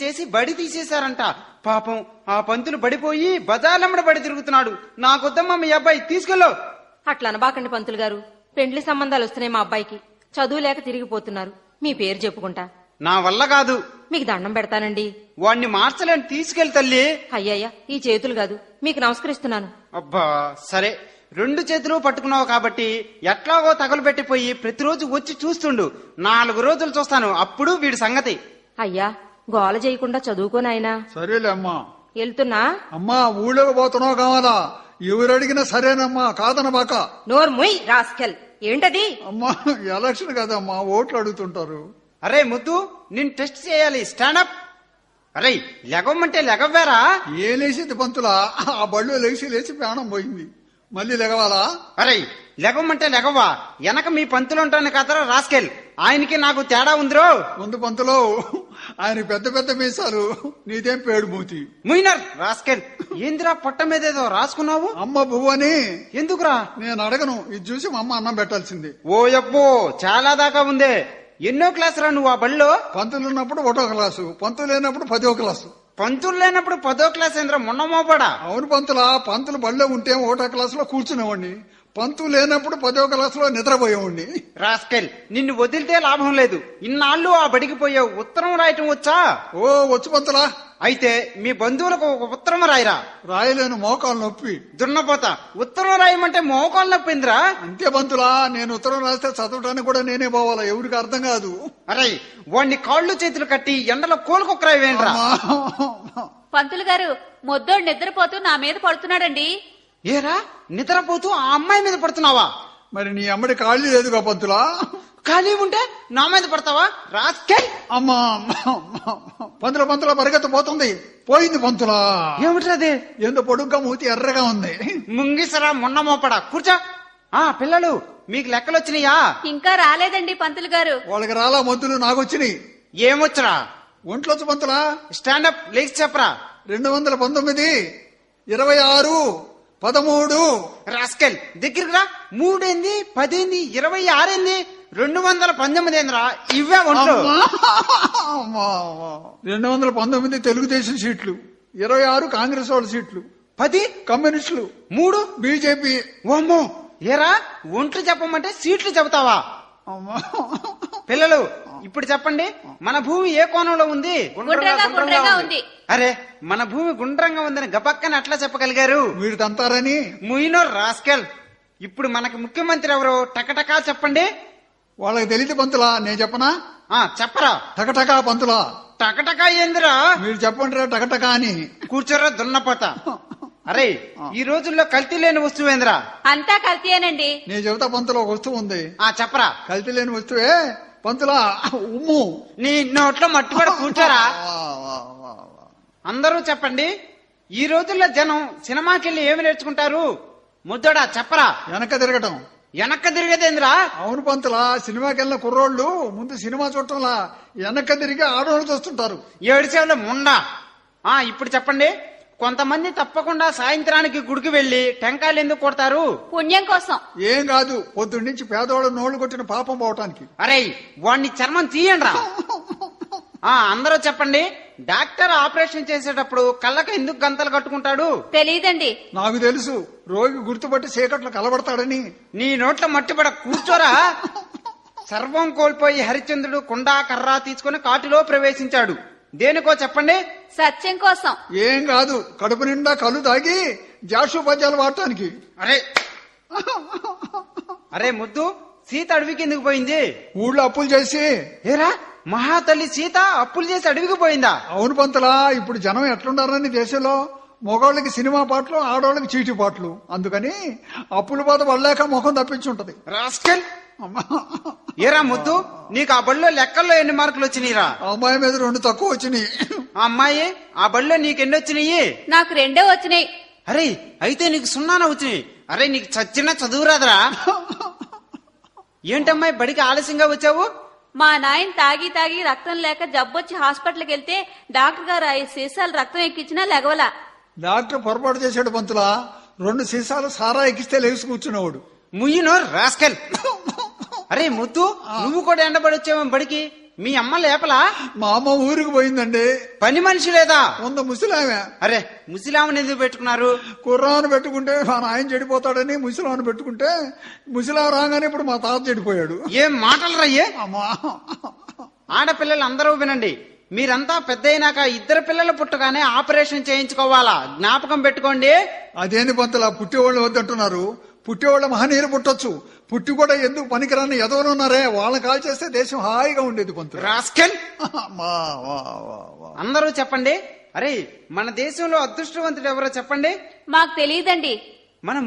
చేసి బడి తీసేశారంట. పాపం ఆ పంతులు బడిపోయి బజార్లమ్మడ బడి తిరుగుతున్నాడు. నాకొద్దమ్మా మీ అబ్బాయి తీసుకెళ్ళు. అట్లా అనబాకండి పంతులు గారు, పెండ్లి సంబంధాలు వస్తున్నాయి మా అబ్బాయికి. చదువు లేక తిరిగిపోతున్నారు. మీ పేరు చెప్పుకుంటా. నా వల్ల కాదు. మీకు దండం పెడతానండి. వాణ్ణి మార్చలేని తీసుకెళ్లి తల్లి. అయ్యయ్యా, ఈ చేతులు కాదు, మీకు నమస్కరిస్తున్నాను. అబ్బా సరే, 2 చేతులు పట్టుకున్నావు కాబట్టి ఎట్లాగో తగలు పెట్టిపోయి ప్రతిరోజు వచ్చి చూస్తుండు. 4 రోజులు చూస్తాను, అప్పుడు వీడి సంగతి. అయ్యా, గోల చేయకుండా చదువుకోనాయనా. సరేలే అమ్మా. వెళ్తున్నా. అమ్మా ఊళ్ళోకి పోతున్నావు కావాలా? ఎవరు అడిగినా సరేనమ్మా, కాదనబాక. నోర్ముయ్ రాస్కెల్. ఏంటది? అమ్మా ఎలక్షన్ కదమ్మా, ఓట్లు అడుగుతుంటారు. అరే ముద్దు, నిన్ను టెస్ట్ చేయాలి. స్టాండప్. అరే లెగవమంటే లెగవ్వారా? ఏ లేచింది పంతులా? ఆ బళ్ళు లేచి ప్రాణం పోయింది. మళ్ళీ లెగవాలా? అరే లెగవమంటే లెగవ్వా? వెనక మీ పంతులు ఉంటాను కదరా రాస్కెల్. ఆయనకి నాకు తేడా ఉందిరో. ముందు పంతులో, ఆయన పెద్ద పెద్ద మీసాలు, నీదేం పేడు మూతి. ముయినర్ రాస్కెల్. ఏందిరా పొట్ట మీద ఏదో రాసుకున్నావు? అమ్మ బువ్వని. ఎందుకురా? నేను అడగను, ఇది చూసి మా అమ్మ అన్నం పెట్టాల్సింది. ఓ యబ్బో, చాలా దాకా ఉందే. ఎన్నో క్లాస్ రా నువ్వు ఆ బళ్ళో? పంతులు ఉన్నప్పుడు 1వ క్లాసు, పంతులు లేనప్పుడు 10వ క్లాసు. పంతులు లేనప్పుడు 10వ క్లాస్ ఏంద్రా? మొన్న మోపడా? అవును పంతులా, పంతులు బళ్ళో ఉంటే 1వ క్లాసులో కూర్చునేవాడిని, పంతులు లేనప్పుడు 10వ క్లాసులో నిద్రపోయేవాడిని. రాస్కెల్, నిన్ను వదిలితే లాభం లేదు. ఇన్నాళ్ళు ఆ బడికి పోయావు. ఉత్తరం రాయటం వచ్చా? ఓ వచ్చు పంతులా. అయితే మీ బంధువులకు ఒక ఉత్తరం రాయరా. రాయలేను, మోకాలు నొప్పి. దున్నపోతా, ఉత్తరం రాయమంటే మోకాలు నొప్పిందిరా. అంతే పంతులా, నేను ఉత్తరం రాస్తే చదవటానికి కూడా నేనే పోవాలా, ఎవరికి అర్థం కాదు. అరే వాడిని కాళ్ళు చేతులు కట్టి ఎండలో కోలుకొక్కరాయి వేయండిరా. పంతులు గారు, మొద్దోడు నిద్రపోతూ నా మీద పడుతున్నాడండి. ఏరా నిద్రపోతూ ఆ అమ్మాయి మీద పడుతున్నావా? మరి నీ అమ్మడి కాళ్ళు లేదుగా పంతులా? ఖాళీ ఉంటే నా మీద పడతావా రాస్కెల్? అమ్మా పంతుల పంతుల పరిగెత్త పోతుంది. పోయింది పంతులా. ఏమిటది? ఎందు పొడుగ్గా మూతి ఎర్రగా ఉంది. ముంగిసరా మొన్న మోపడా. కూర్చో. ఆ పిల్లలు, మీకు లెక్కలు వచ్చినాయా? ఇంకా రాలేదండి పంతులు గారు. వాళ్ళకి రాలా మొద్దులు, నాకొచ్చినాయి. ఏమొచ్చరా? ఒంట్లోచ్చు పంతులా. స్టాండప్ లేచి చెప్పరా. 219, 26, 13. రాస్కెల్ దగ్గరికి రా. 3 ఏంది, 10 ఏంది, 26 ఏంది, 219 ఏందిరా? ఇవే ఒంట్లో. 219 తెలుగుదేశం సీట్లు, 26 కాంగ్రెస్ వాళ్ళ సీట్లు, 10 కమ్యూనిస్టులు, 3 బీజేపీ. ఓమ్మో, ఏరా ఒంట్లు చెప్పమంటే సీట్లు చెబుతావా? పిల్లలు ఇప్పుడు చెప్పండి, మన భూమి ఏ కోణంలో ఉంది? గుండ్రంగా ఉంది. అరే మన భూమి గుండ్రంగా ఉందని గబక్కని అట్లా చెప్పగలిగారు? మీరు తంతారని. ముయినో రాస్కెల్. ఇప్పుడు మనకి ముఖ్యమంత్రి ఎవరో టకటకా చెప్పండి. వాళ్ళకి తెలియదు పంతులా, నేను చెప్పనా? చెప్పరా. టకటకా పంతులా. టకటకా ఏందిరా? మీరు చెప్పండిరా టకటకా అని. కూర్చోరా దున్నపోతా. అరే ఈ రోజుల్లో కల్తీ లేని వస్తువు ఏందిరా? అంతా కల్తీయేనండి. నేను చెబుతా పంతులో, ఒక వస్తువు ఉంది. చెప్పరా. కల్తీ లేని వస్తువే పంతులా, ఉమ్ము. నీ నోట్లో మట్టుబడి కూర్చోరా. అందరూ చెప్పండి, ఈ రోజుల్లో జనం సినిమాకెళ్ళి ఏమి నేర్చుకుంటారు? ముద్దోడా చెప్పరా. వెనక తిరగటం. వెనక్క తిరిగేదేంద్రా? అవును పంతులా, సినిమాకి వెళ్ళిన కుర్రోళ్ళు ముందు సినిమా చూడటంలా వెనక్క తిరిగి ఆడవాళ్ళు చూస్తుంటారు. ఏడుసేవుల ముండా. ఇప్పుడు చెప్పండి, కొంతమంది తప్పకుండా సాయంత్రానికి గుడికి వెళ్లి టెంకాయలు ఎందుకు కొడతారు? పుణ్యం కోసం. ఏం కాదు, పొద్దున్న నుంచి పేదవాళ్ళు నోళ్లు కొట్టిన పాపం పోవటానికి. అరే వాడిని చర్మం తీయండిరా. అందరూ చెప్పండి, డాక్టర్ ఆపరేషన్ చేసేటప్పుడు కళ్ళకు ఎందుకు గంతలు కట్టుకుంటాడు? తెలీదండి. నాకు తెలుసు, రోగి గుర్తుపట్టి చీకట్లో కలబడతాడని. నీ నోట్లో మట్టిపడ కూర్చోరా. సర్వం కోల్పోయి హరిశ్చంద్రుడు కుండా కర్రా తీసుకుని కాటిలో ప్రవేశించాడు. దేనికో చెప్పండి. సత్యం కోసం. ఏం కాదు, కడుపు నిండా కళ్ళు తాగి జాషోపద్యాలు వాడటానికి. అరే ముద్దు, సీత అడవికి ఎందుకు పోయింది? ఊళ్ళో అప్పులు చేసి. ఏరా మహాతల్లి సీత అప్పులు చేసి అడవికి పోయిందా? అవును పంతులా, ఇప్పుడు జనం ఎట్లుండారని దేశంలో మగవాళ్ళకి సినిమా పాటలు, ఆడవాళ్ళకి చీటీ పాటలు. అందుకని అప్పుల బాధ పడలేక ముఖం తప్పించుంటది. రాస్కెల్. ఏరా ముద్దు, నీకు ఆ బడిలో లెక్కల్లో ఎన్ని మార్కులు వచ్చినాయిరా? అమ్మాయి మీద 2 తక్కువ వచ్చినాయి. ఆ అమ్మాయి ఆ బడిలో నీకెన్ని వచ్చినాయి? నాకు 2 వచ్చినాయి. అరే అయితే నీకు 0 వచ్చినాయి. అరే నీకు చచ్చిన చదువురాదరా? ఏంటమ్మాయి బడికి ఆలస్యంగా వచ్చావు? మా నాయన తాగి రక్తం లేక జబ్బొచ్చి హాస్పిటల్కి వెళ్తే డాక్టర్ గారు 5 సీసాలు రక్తం ఎక్కించినా లెగవలా. డాక్టర్ పొరపాటు చేశాడు పంతులా, 2 సీసాలు సారా ఎక్కిస్తే లేచి కూర్చునేవాడు. ముయ్యినో రాస్కెల్. అరే ముద్దు, నువ్వు కూడా ఎండబడి వచ్చావు బడికి. మీ అమ్మ లేపలా? మా అమ్మ ఊరికి పోయిందండి. పని మనిషి లేదా? వంద ముసలామె. అరే ముసిలామని ఎందుకు పెట్టుకున్నారు? కుర్రాను పెట్టుకుంటే మా నాయన చెడిపోతాడని ముసలాను పెట్టుకుంటే ముసలా రాగానే ఇప్పుడు మా తాత చెడిపోయాడు. ఏం మాటలు రయ్యే? అమ్మా, ఆడపిల్లలు అందరూ వినండి. మీరంతా పెద్ద అయినాక ఇద్దరు పిల్లలు పుట్టగానే ఆపరేషన్ చేయించుకోవాలా, జ్ఞాపకం పెట్టుకోండి. అదేంది పంతులా పుట్టేవాళ్ళు వద్దంటున్నారు? పుట్టేవాళ్ళ మహనీయులు పుట్టొచ్చు, పుట్టి కూడా ఎందుకు పనికిరాని ఎదవరు ఉన్నారే, వాళ్ళని కాల్ చేస్తే దేశం హాయిగా ఉండేది పంతులు. రాస్కెల్ అమ్మా, వా, వా, వా. అందరూ చెప్పండి. అరే మన దేశంలో అదృష్టవంతుడు ఎవరో చెప్పండి. మాకు తెలియదండి. మనం